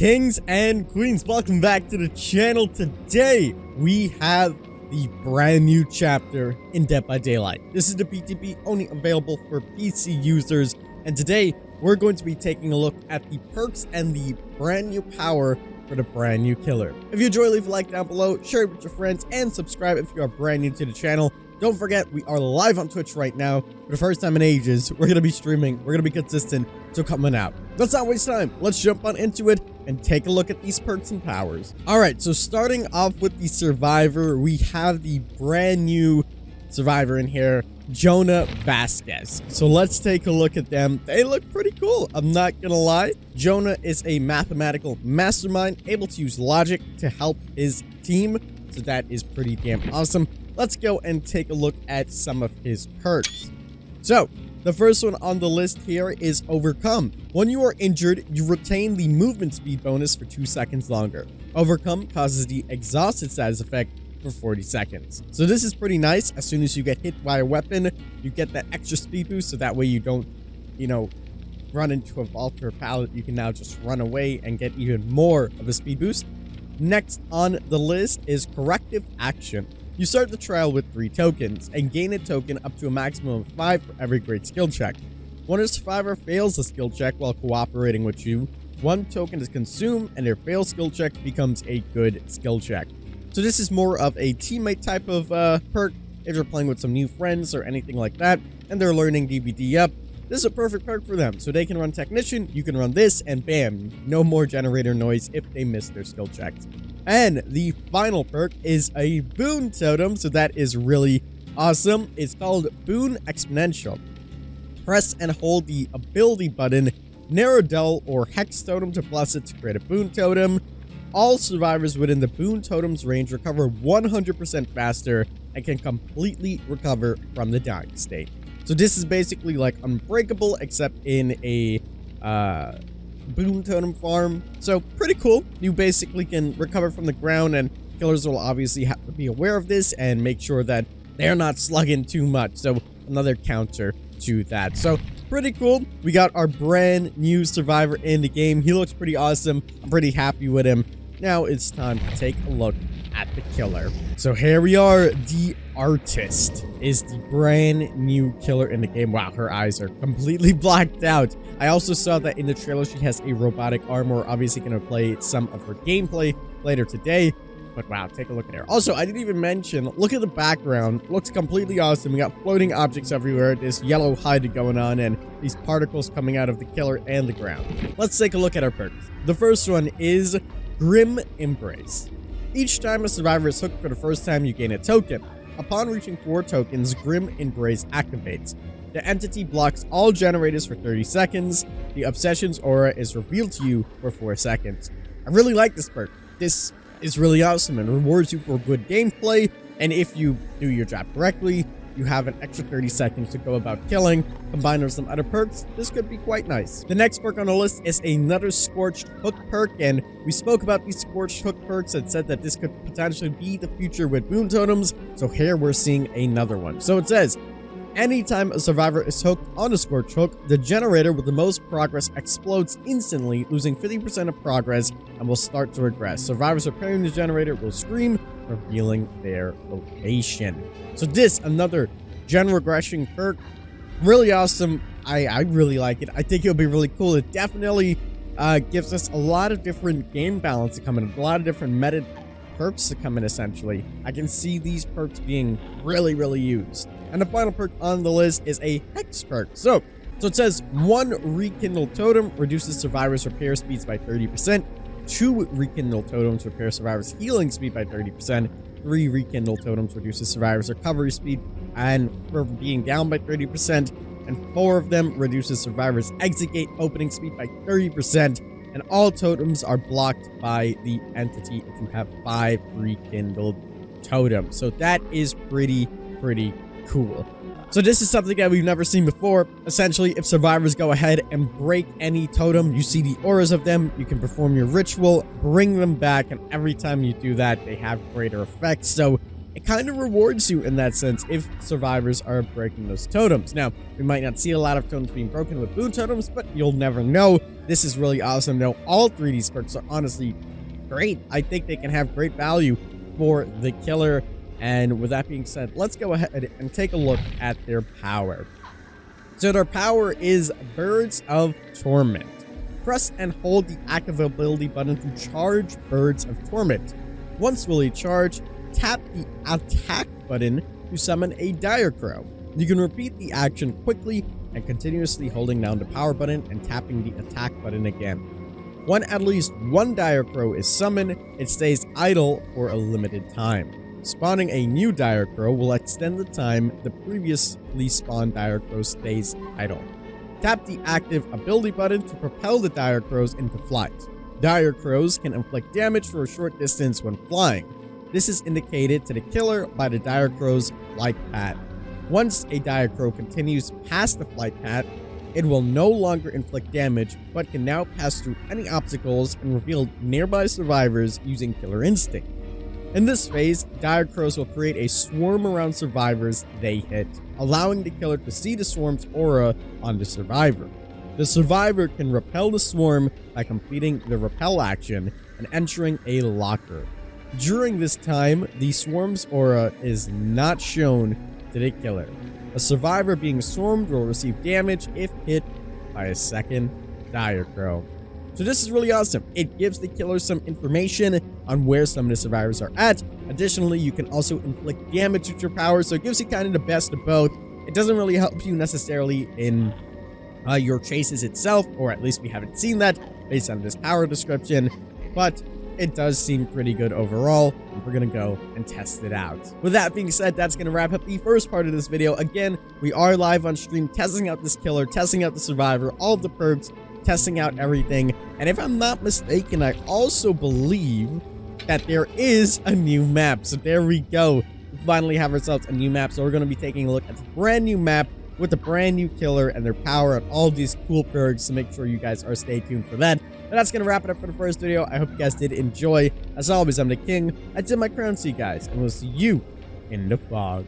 Kings and queens, welcome back to the channel. Today we have the brand new chapter in Dead by Daylight. This is the PTP only available for PC users, and today we're going to be taking a look at the perks and the brand new power for the brand new killer. If you enjoy, leave a like down below, share it with your friends, and subscribe if you are brand new to the channel. Don't forget, we are live on Twitch right now for the first time in ages. We're going to be streaming. We're going to be consistent. So coming out. Let's not waste time. Let's jump on into it and take a look at these perks and powers. All right, so starting off with the survivor, we have the brand new survivor in here, Jonah Vasquez. So let's take a look at them. They look pretty cool. I'm not going to lie. Jonah is a mathematical mastermind, able to use logic to help his team. So that is pretty damn awesome. Let's go and take a look at some of his perks. So, the first one on the list here is Overcome. When you are injured, you retain the movement speed bonus for 2 seconds longer. Overcome causes the exhausted status effect for 40 seconds. So this is pretty nice. As soon as you get hit by a weapon, you get that extra speed boost, so that way you don't, run into a vault or a pallet. You can now just run away and get even more of a speed boost. Next on the list is Corrective Action. You start the trial with 3 tokens, and gain a token up to a maximum of 5 for every great skill check. When a survivor fails a skill check while cooperating with you, 1 token is consumed, and their failed skill check becomes a good skill check. So this is more of a teammate type of perk if you're playing with some new friends or anything like that, and they're learning DBD up. This is a perfect perk for them, so they can run Technician, you can run this, and bam, no more generator noise if they miss their skill checks. And the final perk is a Boon totem, so that is really awesome. It's called Boon Exponential. Press and hold the ability button, narrow dull or hex totem to plus it to create a Boon totem. All survivors within the Boon totem's range recover 100% faster and can completely recover from the dying state. So this is basically like Unbreakable, except in a Boon totem farm. So pretty cool. You basically can recover from the ground, and killers will obviously have to be aware of this and make sure that they're not slugging too much. So another counter to that. So pretty cool. We got our brand new survivor in the game. He looks pretty awesome. I'm pretty happy with him. Now it's time to take a look at the killer. So here we are. The Artist is the brand new killer in the game. Wow, her eyes are completely blacked out. I also saw that in the trailer she has a robotic arm. We're obviously going to play some of her gameplay later today. But wow, take a look at her. Also, I didn't even mention, look at the background. Looks completely awesome. We got floating objects everywhere. This yellow HUD going on, and these particles coming out of the killer and the ground. Let's take a look at our perks. The first one is Grim Embrace. Each time a survivor is hooked for the first time, you gain a token. Upon reaching 4 tokens, Grim Embrace activates. The entity blocks all generators for 30 seconds. The Obsession's aura is revealed to you for 4 seconds. I really like this perk. This is really awesome and rewards you for good gameplay. And if you do your job correctly, you have an extra 30 seconds to go about killing. Combined with some other perks, this could be quite nice. The next perk on the list is another Scorched Hook perk, and we spoke about these Scorched Hook perks and said that this could potentially be the future with Boon totems, so here we're seeing another one. So it says, anytime a survivor is hooked on a Scorched Hook, the generator with the most progress explodes instantly, losing 50% of progress and will start to regress. Survivors repairing the generator will scream, revealing their location. So this, another gen regression perk, really awesome. I really like it. I think it'll be really cool. It definitely gives us a lot of different game balance to come in, a lot of different meta perks to come in, essentially. I can see these perks being really, really used. And the final perk on the list is a Hex perk. So it says 1 Rekindle Totem reduces survivors' repair speeds by 30%. 2 Rekindle Totems repair survivors' healing speed by 30%. 3 Rekindle Totems reduces survivors' recovery speed and for being down by 30%. And 4 of them reduces survivors' exit gate opening speed by 30%. And all totems are blocked by the entity if you have 5 rekindled totems. So that is pretty cool. So this is something that we've never seen before. Essentially, if survivors go ahead and break any totem, you see the auras of them, you can perform your ritual, bring them back, and every time you do that, they have greater effects. So it kind of rewards you in that sense if survivors are breaking those totems. Now, we might not see a lot of totems being broken with Boon totems, but you'll never know. This is really awesome. Now, all 3 of these perks are honestly great. I think they can have great value for the killer. And with that being said, let's go ahead and take a look at their power. So their power is Birds of Torment. Press and hold the active ability button to charge Birds of Torment. Once fully charged, tap the attack button to summon a Dire Crow. You can repeat the action quickly and continuously holding down the power button and tapping the attack button again. When at least 1 Dire Crow is summoned, it stays idle for a limited time. Spawning a new Dire Crow will extend the time the previously spawned Dire Crow stays idle. Tap the active ability button to propel the Dire Crows into flight. Dire Crows can inflict damage for a short distance when flying. This is indicated to the killer by the Dire Crow's flight path. Once a Dire Crow continues past the flight path, it will no longer inflict damage, but can now pass through any obstacles and reveal nearby survivors using Killer Instinct. In this phase, Dire Crows will create a swarm around survivors they hit, allowing the killer to see the swarm's aura on the survivor. The survivor can repel the swarm by completing the repel action and entering a locker. During this time, the swarm's aura is not shown to the killer. A survivor being swarmed will receive damage if hit by a second Dire Crow. So this is really awesome. It gives the killer some information on where some of the survivors are at. Additionally, you can also inflict damage with your power, so it gives you kind of the best of both. It doesn't really help you necessarily in your chases itself, or at least we haven't seen that based on this power description, but it does seem pretty good overall, and we're gonna go and test it out. With that being said, that's gonna wrap up the first part of this video. Again, we are live on stream testing out this killer, testing out the survivor, all of the perks, testing out everything. And if I'm not mistaken, I also believe that there is a new map. So there we go. We finally have ourselves a new map. So we're going to be taking a look at a brand new map with a brand new killer and their power and all these cool perks. So make sure you guys are stay tuned for that. But that's going to wrap it up for the first video. I hope you guys did enjoy. As always, I'm the King. I did my crown to you guys, and we'll see you in the fog.